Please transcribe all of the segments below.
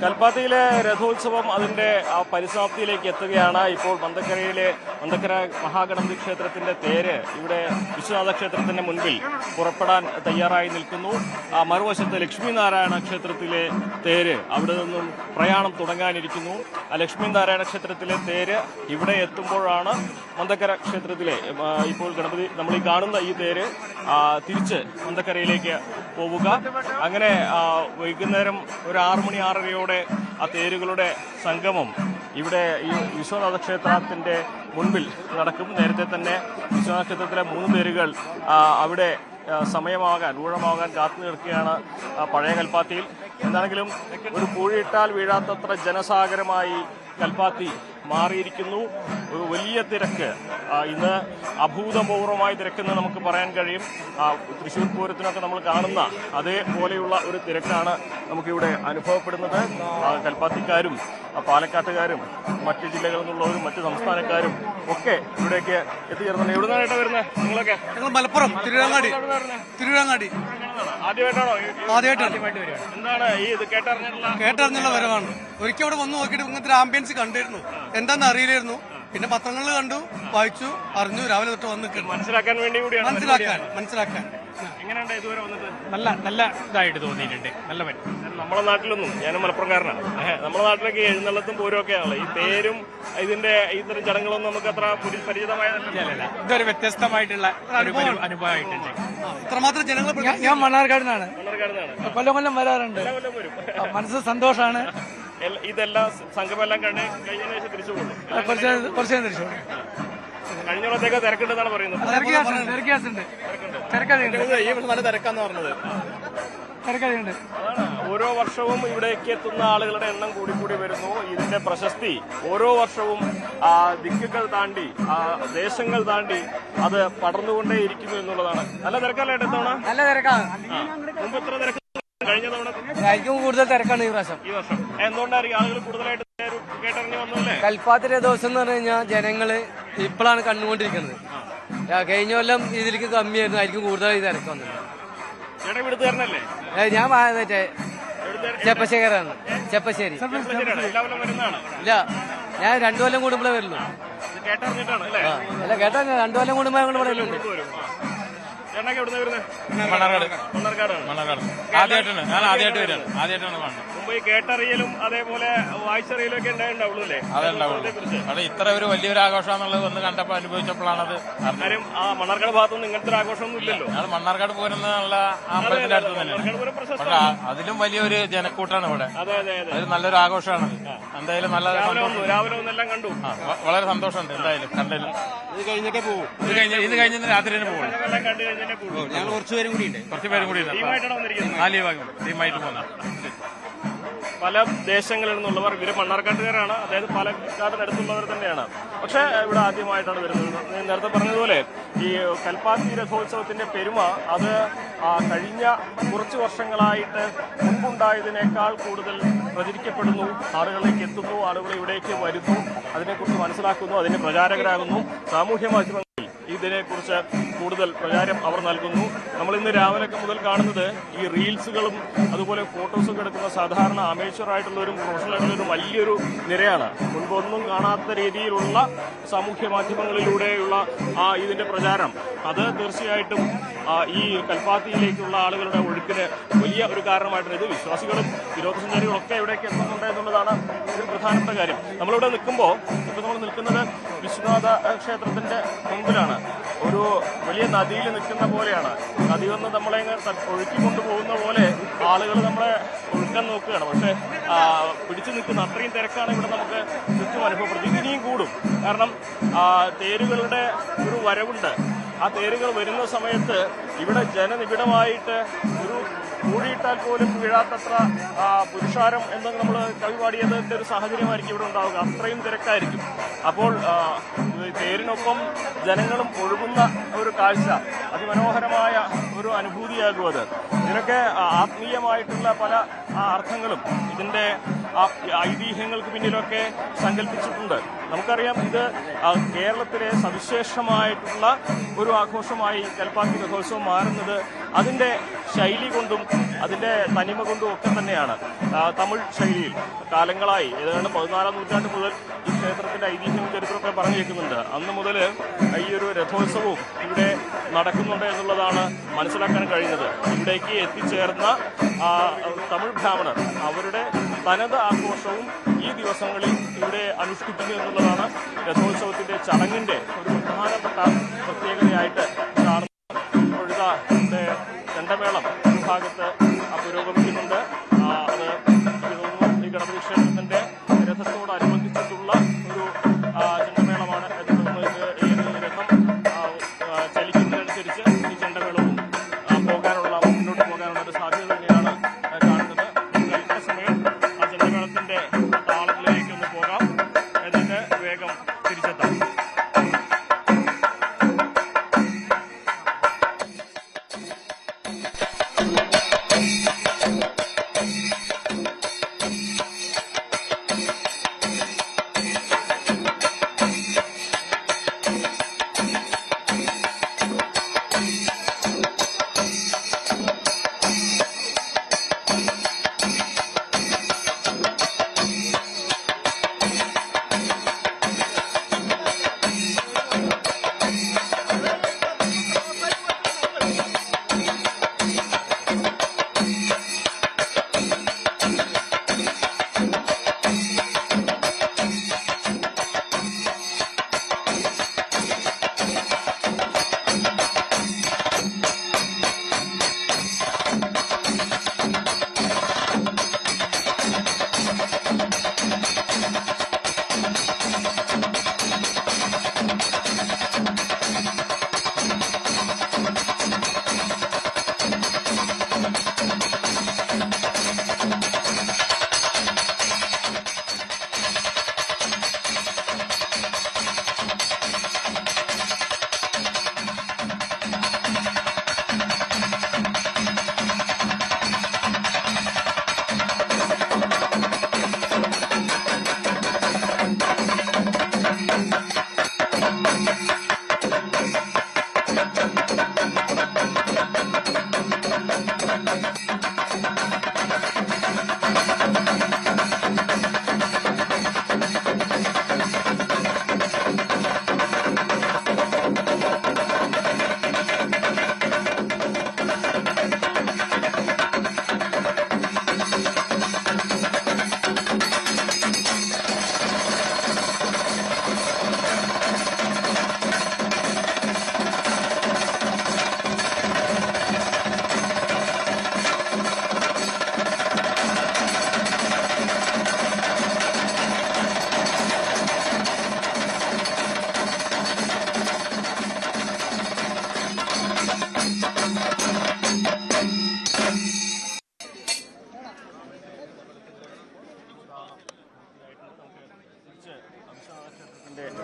കൽപ്പാത്തിയിലെ രഥോത്സവം അതിന്റെ പരിസമാപ്തിയിലേക്ക് എത്തുകയാണ്. ഇപ്പോൾ മന്തക്കര മഹാഗണപതി ക്ഷേത്രത്തിന്റെ തേര് ഇവിടെ വിശ്വനാഥ ക്ഷേത്രത്തിന്റെ മുൻപിൽ പുറപ്പെടാൻ തയ്യാറായി നിൽക്കുന്നു. മറുവശത്ത് ലക്ഷ്മി നാരായണ ക്ഷേത്രത്തിലെ തേര് അവിടെ നിന്നും പ്രയാണം തുടങ്ങാനിരിക്കുന്നു. ലക്ഷ്മി നാരായണ ക്ഷേത്രത്തിലെ തേര് ഇവിടെ എത്തുമ്പോഴാണ് മന്തക്കര ക്ഷേത്രത്തിലെ ഇപ്പോൾ ഗണപതി നമ്മൾ ഈ കാണുന്ന ഈ തേര് തിരിച്ച് മന്തക്കരയിലേക്ക് പോവുക. അങ്ങനെ വൈകുന്നേരം ഒരു 6 മണി 6:30 ആ തേരുകളുടെ സംഗമം ഇവിടെ ഈ വിശ്വനാഥ ക്ഷേത്രത്തിന്റെ മുൻപിൽ നടക്കും. നേരത്തെ തന്നെ വിശ്വനാഥ ക്ഷേത്രത്തിലെ 3 തേരുകൾ അവിടെ ഊഴമാകാൻ കാത്തു നിൽക്കുകയാണ് പഴയ കൽപ്പാത്തിയിൽ. എന്താണെങ്കിലും ഒരു പൂഴിയിട്ടാൽ വീഴാത്തത്ര ജനസാഗരമായി കൽപ്പാത്തി മാറിയിരിക്കുന്നു. ഒരു വലിയ തിരക്ക്, ഇന്ന് അഭൂതപൂർവമായ തിരക്കെന്ന് നമുക്ക് പറയാൻ കഴിയും. തൃശ്ശൂർ പൂരത്തിനൊക്കെ നമ്മൾ കാണുന്ന അതേപോലെയുള്ള ഒരു തിരക്കാണ് നമുക്കിവിടെ അനുഭവപ്പെടുന്നത്. കൽപ്പാത്തിക്കാരും പാലക്കാട്ടുകാരും മറ്റ് ജില്ലകളിൽ നിന്നുള്ളവരും മറ്റ് സംസ്ഥാനക്കാരും ഒക്കെ ഇവിടേക്ക് എത്തിച്ചേർന്നുണ്ട്. എവിടെ നിന്നായിട്ടാണ് വരുന്നത് നിങ്ങളൊക്കെ? ഞങ്ങൾ മലപ്പുറം തിരുവിഴാങ്ങാടി. ആദ്യമായിട്ടാണ്. എന്താണ് ഈ ഇത് കേട്ടറിഞ്ഞുള്ള വരവാണ്. ഒരിക്കൽ ഇവിടെ വന്ന് നോക്കിയിട്ട് ഇങ്ങനത്തെ ഒരു ആംബിയൻസ് കണ്ടിരുന്നു. എന്താണെന്ന് അറിയില്ലായിരുന്നു. പിന്നെ പത്രങ്ങളിൽ കണ്ടു, വായിച്ചു, അറിഞ്ഞു. രാവിലെ തൊട്ട് വന്ന് മനസ്സിലാക്കാൻ വേണ്ടി കൂടിയാണ്. മനസ്സിലാക്കാൻ എങ്ങനെയുണ്ട് ഇതുവരെ വന്നിട്ട്? നല്ല ഇതായിട്ട് തോന്നിയിട്ടുണ്ട്. നല്ല പറ്റും. നമ്മളെ നാട്ടിലൊന്നും, ഞാനും മലപ്പുറംകാരനാണ്, നമ്മുടെ നാട്ടിലൊക്കെ എഴുന്നള്ളത്തും പൂരം ഒക്കെ ആണല്ലോ. ഈ തേരും ഇത്തരം ചടങ്ങുകളൊന്നും നമുക്ക് അത്ര പരിചിതമായതല്ല. ഇതൊരു വ്യത്യസ്തമായിട്ടുള്ള അനുഭവമായിട്ടുണ്ട്. ഇത്രമാത്രം ജനങ്ങൾ. ഞാൻ മണ്ണാർക്കാടുന്നാണ്. കൊല്ലം വരാറുണ്ട്. മനസ്സ് സന്തോഷമാണ്. ഇതെല്ലാം സംഘമെല്ലാം കഴിഞ്ഞതിന് ശേഷം തിരിച്ചു പോകും. കുറച്ച് തിരിച്ചു പോകും. കഴിഞ്ഞോളത്തേക്ക് തിരക്കുണ്ടെന്നാണ് പറയുന്നത്. ഈ വർഷം നല്ല തിരക്കാന്ന് പറഞ്ഞത്. തിരക്കുണ്ട്. ഓരോ വർഷവും ഇവിടേക്ക് എത്തുന്ന ആളുകളുടെ എണ്ണം കൂടി വരുന്നു. ഇതിന്റെ പ്രശസ്തി ഓരോ വർഷവും ദിക്കുകൾ താണ്ടി ദേശങ്ങൾ താണ്ടി അത് പടർന്നുകൊണ്ടേ ഇരിക്കുന്നു എന്നുള്ളതാണ്. നല്ല തിരക്കല്ലേ ഇത്തവണ? നല്ല തിരക്കാണ്. മുമ്പ് ഇത്ര തിരക്ക് കഴിഞ്ഞ തവണ ഏറ്റവും കൂടുതൽ തിരക്കാണ് ഈ വർഷം. എന്തുകൊണ്ടായിരിക്കും ആളുകൾ കൂടുതലായിട്ട് കേട്ടറിഞ്ഞു വന്നല്ലേ? കൽപ്പാത്തിലെ ദിവസം എന്ന് പറഞ്ഞു കഴിഞ്ഞാൽ ജനങ്ങള് ഇപ്പോഴാണ് കണ്ടുകൊണ്ടിരിക്കുന്നത്. കഴിഞ്ഞ കൊല്ലം ഇതിലേക്ക് കമ്മിയായിരുന്നു, ആയിരിക്കും കൂടുതലായി തിരക്ക് വന്നത്. ഞാൻ മറ്റേ ചെപ്പശ്ശേഖരാണ്. ചെപ്പശ്ശേരി. ഇല്ല, ഞാൻ 2 കൊല്ലം കൂടുമ്പോഴേ വരുള്ളൂ. അല്ല, കേട്ടാ 2 കൊല്ലം കൂടുമ്പോ ഞങ്ങൾ പറയുന്നുണ്ട്. മുംബൈ കേട്ടറിയലും അതേപോലെ വായിച്ചറിയലും ഒക്കെ ഉണ്ടാവുള്ളൂ അല്ലേ? അത് ഇത്ര ഒരു വലിയൊരു ആഘോഷം എന്നുള്ളത് ഒന്ന് കണ്ടപ്പോൾ അനുഭവിച്ചപ്പോഴാണത്. കാര്യം മണ്ണാർക്കാട് ഭാഗത്തൊന്നും ഇങ്ങനത്തെ ഒരു ആഘോഷമൊന്നും ഇല്ലല്ലോ. അത് മണ്ണാർക്കാട് പൂരെന്നുള്ള അമ്പലത്തിന്റെ അടുത്ത് തന്നെയാണ്. പക്ഷെ അതിലും വലിയൊരു ജനക്കൂട്ടാണ് ഇവിടെ. അത് നല്ലൊരു ആഘോഷമാണ്. എന്തായാലും നല്ല രാവിലെ ഒന്നെല്ലാം കണ്ടു. വളരെ സന്തോഷമുണ്ട്. എന്തായാലും കണ്ടതിൽ ഇത് കഴിഞ്ഞിട്ടേ പോകും. ഇത് കഴിഞ്ഞ രാത്രി തന്നെ പോകും. ഞങ്ങൾ കുറച്ച് പേരും കൂടി ഉണ്ട്. ടീമായിട്ട് പോകുന്ന പല ദേശങ്ങളിൽ നിന്നുള്ളവർ. ഇവര് മണ്ണാർക്കാട്ടുകാരാണ്, അതായത് പാലക്കാടിനടുത്തുള്ളവർ തന്നെയാണ്. പക്ഷെ ഇവിടെ ആദ്യമായിട്ടാണ് വരുന്നത്. നേരത്തെ പറഞ്ഞതുപോലെ ഈ കൽപ്പാത്തി രഥോത്സവത്തിന്റെ പെരുമ അത് കഴിഞ്ഞ കുറച്ച് വർഷങ്ങളായിട്ട് മുൻപുണ്ടായതിനേക്കാൾ കൂടുതൽ പ്രചരിക്കപ്പെടുന്നു. ആളുകളിലേക്ക് എത്തുന്നു, ആളുകൾ ഇവിടേക്ക് വരുന്നു, അതിനെക്കുറിച്ച് മനസ്സിലാക്കുന്നു, അതിന് പ്രചാരകരാകുന്നു. സാമൂഹ്യ മാധ്യമങ്ങളിൽ ഇതിനെക്കുറിച്ച് കൂടുതൽ പ്രചാരം അവർ നൽകുന്നു. നമ്മൾ ഇന്ന് രാവിലെയൊക്കെ മുതൽ കാണുന്നത് ഈ റീൽസുകളും അതുപോലെ ഫോട്ടോസൊക്കെ എടുക്കുന്ന സാധാരണ അമേച്ചറായിട്ടുള്ളവരും പ്രൊഫഷണലായിട്ടുള്ളൊരു വലിയൊരു നിരയാണ്. മുൻപൊന്നും കാണാത്ത രീതിയിലുള്ള സാമൂഹ്യ മാധ്യമങ്ങളിലൂടെയുള്ള ഇതിന്റെ പ്രചാരം അത് തീർച്ചയായിട്ടും ഈ കൽപ്പാത്തിയിലേക്കുള്ള ആളുകളുടെ ഒഴുക്കിന് വലിയ ഒരു കാരണമായിട്ടുണ്ട്. ഇത് വിശ്വാസികളും വിനോദസഞ്ചാരികളും ഒക്കെ ഇവിടേക്ക് എത്തുന്നുണ്ട് എന്നുള്ളതാണ് ഒരു പ്രധാനപ്പെട്ട കാര്യം. നമ്മളിവിടെ നിൽക്കുമ്പോൾ ഇപ്പോൾ നമ്മൾ നിൽക്കുന്നത് വിശ്വനാഥ ക്ഷേത്രത്തിന്റെ മുമ്പിലാണ്. ഒരു വലിയ നദിയിൽ നിൽക്കുന്ന പോലെയാണ്. നദി വന്ന് നമ്മളെ ഒഴുക്കിക്കൊണ്ടു പോകുന്ന പോലെ ആളുകൾ നമ്മളെ ഒഴുക്കാൻ നോക്കുകയാണ്. പക്ഷെ പിടിച്ചു നിൽക്കുന്ന അത്രയും തിരക്കാണ് ഇവിടെ നമുക്ക് ചുറ്റും അനുഭവപ്പെടുന്നത്. ഇനിയും കൂടും. കാരണം തേരുകളുടെ ഒരു വരവുണ്ട്. ആ തേരുകൾ വരുന്ന സമയത്ത് ഇവിടെ ജനനിബിഡമായിട്ട് ഒരു കൂടിയിട്ടാൽ പോലും വീഴാത്തത്ര പുരുഷാരം എന്ന് നമ്മൾ കവി പാടിയതിന്റെ ഒരു സാഹചര്യമായിരിക്കും ഇവിടെ ഉണ്ടാവുക. അത്രയും തിരക്കായിരിക്കും. അപ്പോൾ തേരിനൊപ്പം ജനങ്ങളും ഒഴുകുന്ന ഒരു കാഴ്ച അതിമനോഹരമായ ഒരു അനുഭൂതിയാകും അത്. ഇതിനൊക്കെ ആത്മീയമായിട്ടുള്ള പല അർത്ഥങ്ങളും ഇതിന്റെ ഐതിഹ്യങ്ങൾക്ക് പിന്നിലൊക്കെ സങ്കല്പിച്ചിട്ടുണ്ട്. നമുക്കറിയാം ഇത് കേരളത്തിലെ സവിശേഷമായിട്ടുള്ള ഒരു ആഘോഷമായി കൽപ്പാത്തി രഥോത്സവം മാറുന്നത് അതിൻ്റെ ശൈലി കൊണ്ടും അതിൻ്റെ തനിമ കൊണ്ടും ഒക്കെ തന്നെയാണ്. തമിഴ് ശൈലിയിൽ കാലങ്ങളായി ഏതാണ്ട് 14ാം നൂറ്റാണ്ട് മുതൽ ഈ ക്ഷേത്രത്തിൻ്റെ ഐതിഹ്യവും ചരിത്രമൊക്കെ പറഞ്ഞു കേൾക്കുന്നുണ്ട്. അന്ന് മുതൽ ഈ ഒരു രഥോത്സവവും ഇവിടെ നടക്കുന്നുണ്ട് എന്നുള്ളതാണ് മനസ്സിലാക്കാൻ കഴിയുന്നത്. ഇവിടേക്ക് എത്തിച്ചേർന്ന തമിഴ് ബ്രാഹ്മണർ അവരുടെ തനത് ആഘോഷവും ഈ ദിവസങ്ങളിൽ ഇവിടെ അനുഷ്ഠിക്കുന്നു എന്നുള്ളതാണ് രഥോത്സവത്തിന്റെ ചടങ്ങിന്റെ ഒരു പ്രധാനപ്പെട്ട പ്രത്യേകതയായിട്ട് കാണുന്നത്. ഇപ്പോഴത്തെ ഇവിടെ ചെണ്ടമേളം വിഭാഗത്ത് പുരോഗമിക്കുന്നുണ്ട്. അത് ഈ ഗണപതി ക്ഷേത്രത്തിന്റെ രഥത്തോടനുബന്ധിച്ചിട്ടുള്ള ഒരു ചെണ്ടമേളമാണ്. രഥം ചലിക്കുന്നതിനനുസരിച്ച് ഈ ചെണ്ടമേളവും മുന്നോട്ട് പോകാനുള്ള ഒരു സാധ്യത തന്നെയാണ് കാണുന്നത്. അല്പസമയം ആ ചെണ്ടമേളത്തിന്റെ താളത്തിലേക്ക് ഒന്ന് പോകാം, എന്നിട്ട് വേഗം തിരിച്ചെത്താം.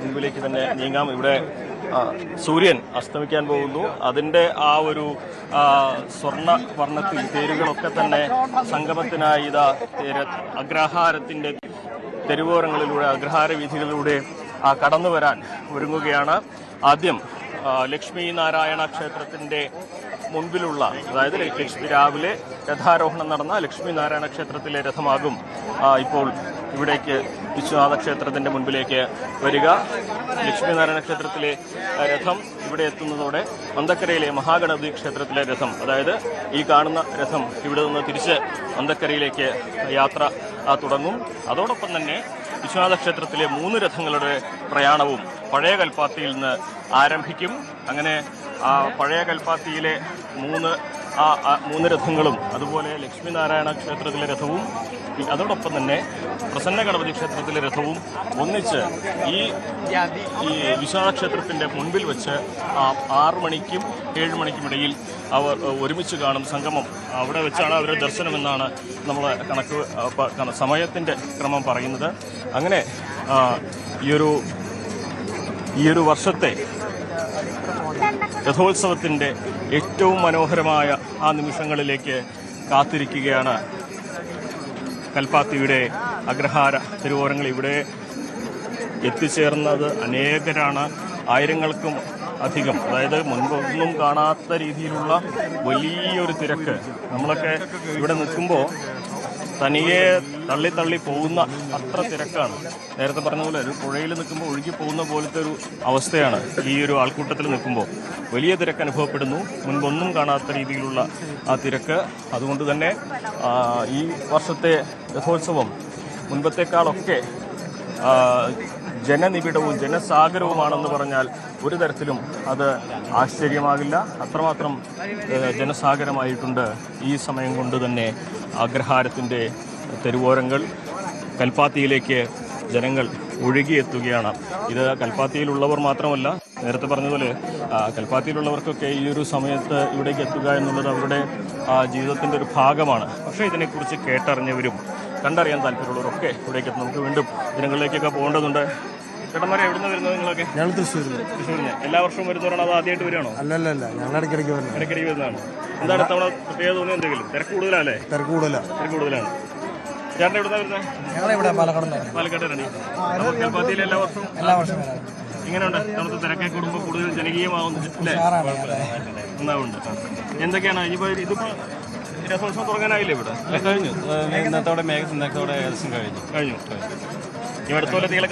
മുൻപിലേക്ക് തന്നെ നീങ്ങാം. ഇവിടെ സൂര്യൻ അസ്തമിക്കാൻ പോകുന്നു. അതിന്റെ ആ ഒരു സ്വർണ്ണ വർണ്ണത്തിൽ തേരുകളൊക്കെ തന്നെ സംഗമത്തിനായി ഇതാ അഗ്രഹാരത്തിന്റെ തെരുവോരങ്ങളിലൂടെ അഗ്രഹാര വീഥികളിലൂടെ കടന്നു വരാൻ ഒരുങ്ങുകയാണ്. ആദ്യം ലക്ഷ്മി നാരായണ ക്ഷേത്രത്തിന്റെ മുൻപിലുള്ള, അതായത് രാവിലെ രഥാരോഹണം നടന്ന ലക്ഷ്മി നാരായണ ക്ഷേത്രത്തിലെ രഥമാകും ഇപ്പോൾ ഇവിടേക്ക് വിശ്വനാഥ ക്ഷേത്രത്തിന്റെ മുൻപിലേക്ക് വരിക. ലക്ഷ്മി നാരായണ ക്ഷേത്രത്തിലെ രഥം ഇവിടെ എത്തുന്നതോടെ അന്തക്കരയിലെ മഹാഗണപതി ക്ഷേത്രത്തിലെ രഥം, അതായത് ഈ കാണുന്ന രഥം ഇവിടെ നിന്ന് തിരിച്ച് അന്തക്കരയിലേക്ക് യാത്ര തുടങ്ങും. അതോടൊപ്പം തന്നെ വിശ്വനാഥ ക്ഷേത്രത്തിലെ 3 രഥങ്ങളുടെ പ്രയാണവും പഴയ കൽപ്പാത്തിയിൽ നിന്ന് ആരംഭിക്കും. അങ്ങനെ പഴയ കൽപ്പാത്തിയിലെ 3 രഥങ്ങളും അതുപോലെ ലക്ഷ്മി നാരായണ ക്ഷേത്രത്തിലെ രഥവും അതോടൊപ്പം തന്നെ പ്രസന്ന ഗണപതി ക്ഷേത്രത്തിലെ രഥവും ഒന്നിച്ച് ഈ വിശ്വനാഥ ക്ഷേത്രത്തിന്റെ മുൻപിൽ വെച്ച് 6 മണിക്കും 7 മണിക്കും ഇടയിൽ അവർ ഒരുമിച്ച് കാണും സംഗമം. അവിടെ വെച്ചാണ് അവരുടെ ദർശനമെന്നാണ് നമ്മൾ സമയത്തിന്റെ ക്രമം പറയുന്നത്. അങ്ങനെ ഈ ഒരു വർഷത്തെ രഥോത്സവത്തിന്റെ ഏറ്റവും മനോഹരമായ ആ നിമിഷങ്ങളിലേക്ക് കാത്തിരിക്കുകയാണ് കൽപ്പാത്തിയുടെ അഗ്രഹാര തിരുവോരങ്ങൾ ഇവിടെ എത്തിച്ചേർന്നത് അനേകരാണ്. ആയിരങ്ങൾക്കും അധികം, അതായത് മുൻപൊന്നും കാണാത്ത രീതിയിലുള്ള വലിയൊരു തിരക്ക്. നമ്മളൊക്കെ ഇവിടെ നിൽക്കുമ്പോൾ തനിയെ തള്ളി പോകുന്ന അത്ര തിരക്കാണ്. നേരത്തെ പറഞ്ഞ പോലെ ഒരു പുഴയിൽ നിൽക്കുമ്പോൾ ഒഴുകി പോകുന്ന പോലത്തെ ഒരു അവസ്ഥയാണ് ഈ ഒരു ആൾക്കൂട്ടത്തിൽ നിൽക്കുമ്പോൾ. വലിയ തിരക്ക് അനുഭവപ്പെടുന്നു, മുൻപൊന്നും കാണാത്ത രീതിയിലുള്ള ആ തിരക്ക്. അതുകൊണ്ട് തന്നെ ഈ വർഷത്തെ രഥോത്സവം മുൻപത്തേക്കാളൊക്കെ ജനനിബിഡവും ജനസാഗരവുമാണെന്ന് പറഞ്ഞാൽ ഒരു തരത്തിലും അത് ആശ്ചര്യമാകില്ല. അത്രമാത്രം ജനസാഗരമായിട്ടുണ്ട് ഈ സമയം കൊണ്ട് തന്നെ അഗ്രഹാരത്തിൻ്റെ തെരുവോരങ്ങൾ. കൽപ്പാത്തിയിലേക്ക് ജനങ്ങൾ ഒഴുകിയെത്തുകയാണ്. ഇത് കൽപ്പാത്തിയിലുള്ളവർ മാത്രമല്ല, നേരത്തെ പറഞ്ഞതുപോലെ കൽപ്പാത്തിയിലുള്ളവർക്കൊക്കെ ഈ ഒരു സമയത്ത് ഇവിടേക്ക് എത്തുക എന്നുള്ളത് അവരുടെ ജീവിതത്തിൻ്റെ ഒരു ഭാഗമാണ്. പക്ഷേ ഇതിനെക്കുറിച്ച് കേട്ടറിഞ്ഞവരും കണ്ടറിയാൻ താല്പര്യമുള്ളവരൊക്കെ ഇവിടേക്ക് എത്തും. നമുക്ക് വീണ്ടും ജനങ്ങളിലേക്കൊക്കെ പോകേണ്ടതുണ്ട്. ചേട്ടന്മാരെ എവിടെ നിന്ന് വരുന്നത് നിങ്ങളൊക്കെ? ഞങ്ങൾ തൃശ്ശൂരിൽ. തൃശ്ശൂരിന് എല്ലാ വർഷവും വരുന്നവരാണോ അത് ആദ്യമായിട്ട് വരികയാണോ? അല്ലല്ല, ഞങ്ങൾ ഇടയ്ക്കിടയ്ക്ക് വരുന്നത്. ഇടയ്ക്കിടയ്ക്ക് വരുന്നതാണ്. എന്താണ് ഇത്തവണ പ്രത്യേകത തോന്നിയത്? എന്തെങ്കിലും തിരക്ക് കൂടുതലല്ലേ? തിരക്ക് കൂടുതലാണ്. ചേട്ടൻ എവിടെ നിന്നാണ് വരുന്നത്? ഞങ്ങളിവിടെ പാലക്കാടാണ്. കൽപ്പാത്തിയിൽ എല്ലാ വർഷവും ഇങ്ങനെയുണ്ട്. തണുത്ത തിരക്കെ കൂടുമ്പോൾ കൂടുതൽ ജനകീയമാവുന്നു അല്ലേ? ഒന്നാവുണ്ട്. എന്തൊക്കെയാണ് ഇനിയിപ്പോൾ ഇതിപ്പോൾ രഥോത്സവം തുടങ്ങാനായില്ലേ? ഇവിടെ കഴിഞ്ഞു. ഇന്നത്തോടെ ഇന്നത്തോടെ ഏകദേശം കഴിഞ്ഞു. ഈ അടുത്ത കൊല്ലത്തികളെ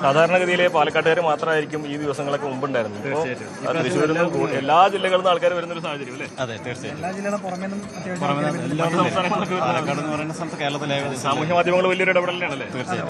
സാധാരണഗതിയിലെ പാലക്കാട്ടുകാർ മാത്രമായിരിക്കും ഈ ദിവസങ്ങളൊക്കെ മുമ്പുണ്ടായിരുന്നു. തൃശ്ശൂരിൽ നിന്ന് എല്ലാ ജില്ലകളിൽ നിന്ന് ആൾക്കാർ വരുന്നൊരു സാഹചര്യം അല്ലേ? അതെ, തീർച്ചയായും. സാമൂഹ്യ മാധ്യമങ്ങൾ വലിയൊരു ഇടപെടലാണല്ലേ? തീർച്ചയായും.